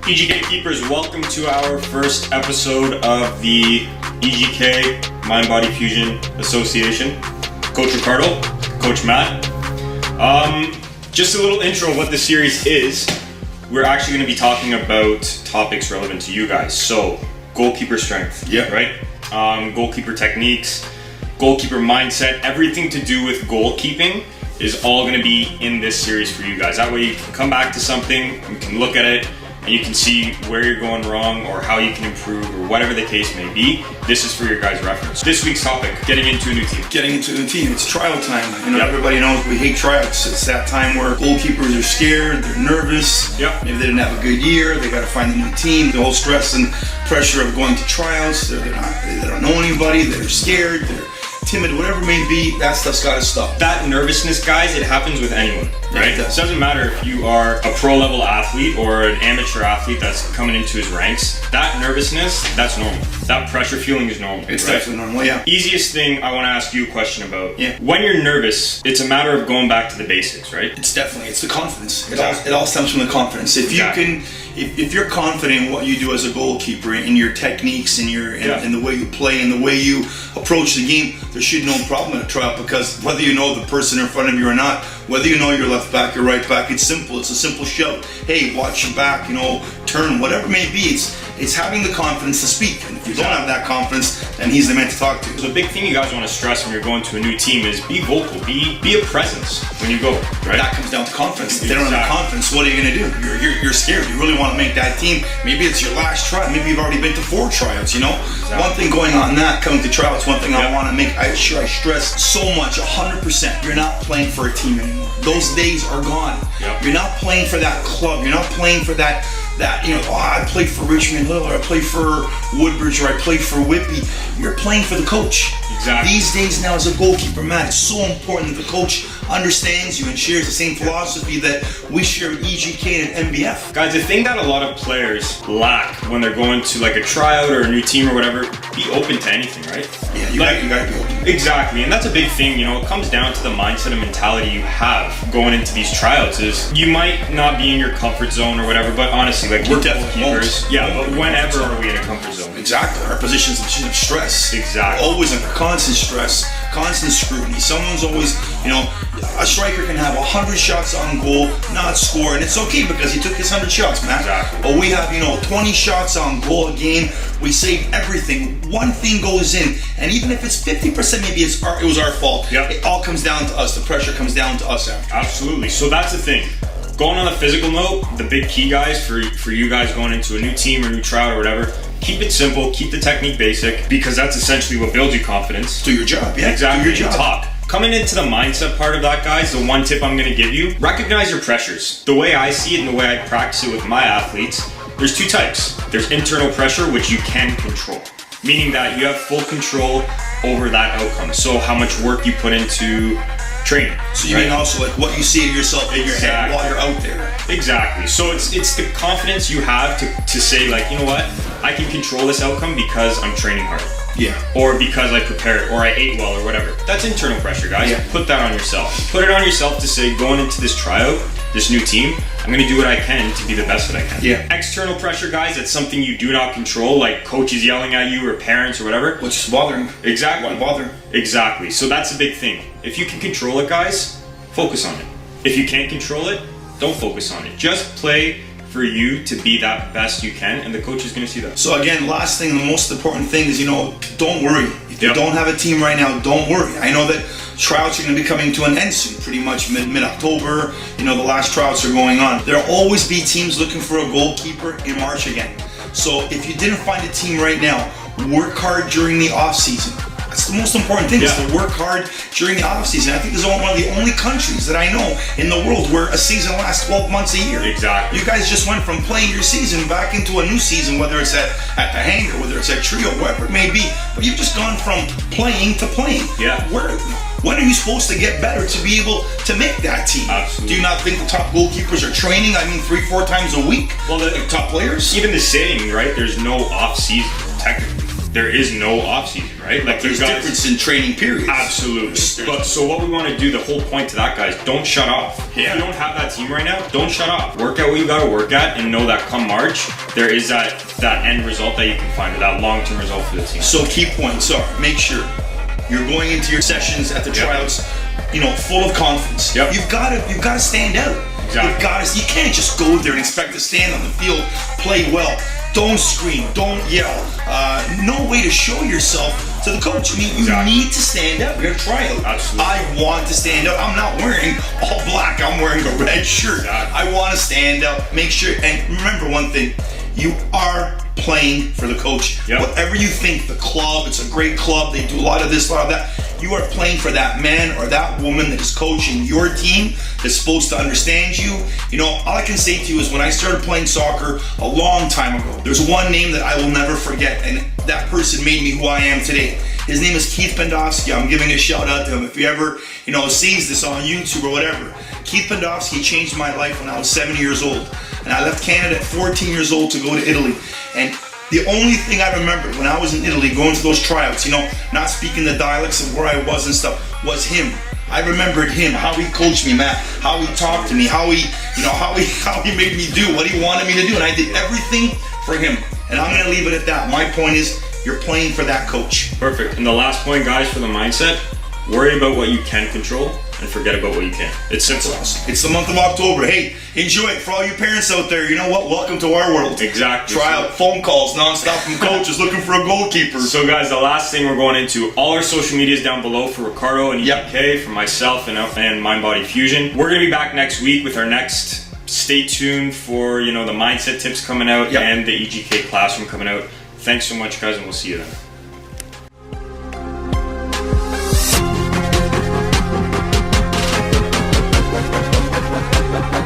EGK-Keepers, welcome to our first episode of the EGK Mind Body Fusion Association. Coach Riccardo, Coach Matt. Just a little intro of what the series is. We're actually going to be talking about topics relevant to you guys. So, goalkeeper strength, right? Goalkeeper techniques, goalkeeper mindset, everything to do with goalkeeping is all going to be in this series for you guys. That way you can come back to something, you can look at it, and you can see where you're going wrong or how you can improve or whatever the case may be. This is for your guys' reference. This week's topic, getting into a new team. Getting into a new team, it's trial time. Everybody knows we hate tryouts. It's that time where goalkeepers are scared, they're nervous. Maybe they didn't have a good year, they got to find a new team. The whole stress and pressure of going to tryouts, they don't know anybody, they're scared, they're timid, whatever it may be, that stuff's got to stop. That nervousness, guys, it happens with anyone, right? It doesn't matter if you are a pro level athlete or an amateur athlete that's coming into his ranks. That nervousness, that's normal. That pressure feeling is normal. It's right? definitely normal, yeah. Easiest thing I want to ask you a question about. When you're nervous, it's a matter of going back to the basics, right? It's the confidence. It all stems from the confidence. If you can, if you're confident in what you do as a goalkeeper, in your techniques, in the way you play, and the way you approach the game, there should be no problem in a tryout, because whether you know the person in front of you or not, whether you know your left back or right back, it's simple. It's a simple shout. Hey, watch your back, turn, whatever it may be. It's having the confidence to speak. And if you don't have that confidence, then he's the man to talk to. So the big thing you guys want to stress when you're going to a new team is be vocal, be a presence when you go, right? That comes down to confidence. If they don't have confidence, what are you going to do? You're scared. You really want to make that team. Maybe it's your last try. Maybe you've already been to 4 tryouts, One thing going on that, coming to tryouts, one thing I want to make, I stress so much, 100%. You're not playing for a team anymore. Those days are gone. You're not playing for that club. You're not playing for that, I played for Richmond Hill, or I played for Woodbridge, or I played for Whitby. You're playing for the coach. Exactly. These days now, as a goalkeeper, man, it's so important that the coach understands you and shares the same philosophy that we share with EGK and MBF. Guys, the thing that a lot of players lack when they're going to like a tryout or a new team or whatever, be open to anything, right? Yeah, you gotta be open. Exactly, and that's a big thing, it comes down to the mindset and mentality you have going into these tryouts. Is you might not be in your comfort zone or whatever, but honestly, like we're goalkeepers. But whenever are we in a comfort zone? Exactly. Our position's a position of stress. Exactly. Always under constant stress, constant scrutiny. Someone's always, a striker can have 100 shots on goal, not score, and it's okay because he took his 100 shots, man. Exactly. But we have, 20 shots on goal a game. We save everything. One thing goes in, and even if it's 50%, maybe it was our fault. It all comes down to us. The pressure comes down to us after. Absolutely. So that's the thing. Going on the physical note, the big key, guys, for you guys going into a new team or new tryout or whatever, keep it simple, keep the technique basic, because that's essentially what builds you confidence. Do your job, yeah. Exactly. Do your job. Talk. Coming into the mindset part of that, guys, the one tip I'm going to give you, recognize your pressures. The way I see it and the way I practice it with my athletes, there's 2 types. There's internal pressure, which you can control, meaning that you have full control over that outcome. So how much work you put into training. So you mean also like what you see of yourself in your head while you're out there. Exactly. So it's the confidence you have to say, like, you know what, I can control this outcome because I'm training hard. Or because I prepared, or I ate well, or whatever. That's internal pressure, guys. Put that on yourself. Put it on yourself to say, going into this tryout, this new team, I'm going to do what I can to be the best that I can. External pressure, guys, that's something you do not control, like coaches yelling at you or parents or whatever. Which is bothering. Exactly. Why bother? Exactly. So that's a big thing. If you can control it, guys, focus on it. If you can't control it, don't focus on it. Just play for you to be that best you can, and the coach is going to see that. So again, last thing, the most important thing is, don't worry. If you don't have a team right now, don't worry. I know that tryouts are going to be coming to an end soon, pretty much mid-October. The last tryouts are going on. There'll always be teams looking for a goalkeeper in March again. So if you didn't find a team right now, work hard during the off season. That's the most important thing, is to work hard during the off season. I think this is one of the only countries that I know in the world where a season lasts 12 months a year. Exactly. You guys just went from playing your season back into a new season, whether it's at the hangar, whether it's at Trio, wherever it may be. But you've just gone from playing to playing. When are you supposed to get better to be able to make that team? Absolutely. Do you not think the top goalkeepers are training, 3-4 times a week? Well, the top players? Even the saying, right? There's no off season, technically. there is no off season, right? Like There's difference in training periods. Absolutely. But so what we want to do, the whole point to that, guys, don't shut off. Yeah. If you don't have that team right now, don't shut off. Work at what you got to work at, and know that come March, there is that end result that you can find, or that long-term result for the team. So key points are, make sure you're going into your sessions at the tryouts, full of confidence. Yep. You've got to stand out. Exactly. You can't just go there and expect to stand on the field, play well. Don't scream, don't yell. No way to show yourself to the coach. I mean, you need to stand out. You're a tryout. Absolutely. I want to stand out. I'm not wearing all black. I'm wearing a red shirt. Exactly. I want to stand out. Make sure, and remember one thing, you are playing for the coach. Yep. Whatever you think, the club, it's a great club, they do a lot of this, a lot of that. You are playing for that man or that woman that is coaching your team, that's supposed to understand you. All I can say to you is when I started playing soccer a long time ago, there's one name that I will never forget, and that person made me who I am today. His name is Keith Pendowski. I'm giving a shout out to him. If he ever, sees this on YouTube or whatever. Keith Pendowski changed my life when I was 7 years old. And I left Canada at 14 years old to go to Italy. And the only thing I remember when I was in Italy, going to those tryouts, not speaking the dialects of where I was and stuff, was him. I remembered him, how he coached me, Matt, how he talked to me, how he made me do what he wanted me to do. And I did everything for him. And I'm going to leave it at that. My point is, you're playing for that coach. Perfect. And the last point, guys, for the mindset, worry about what you can control and forget about what you can't. It's simple. It's the month of October. Hey, enjoy it. For all you parents out there, you know what? Welcome to our world. Exactly. Tryout, phone calls nonstop from coaches looking for a goalkeeper. So guys, the last thing we're going into, all our social media is down below for Riccardo and EGK, for myself and Mind Body Fusion. We're going to be back next week with our next. Stay tuned for the mindset tips coming out and the EGK classroom coming out. Thanks so much, guys, and we'll see you then.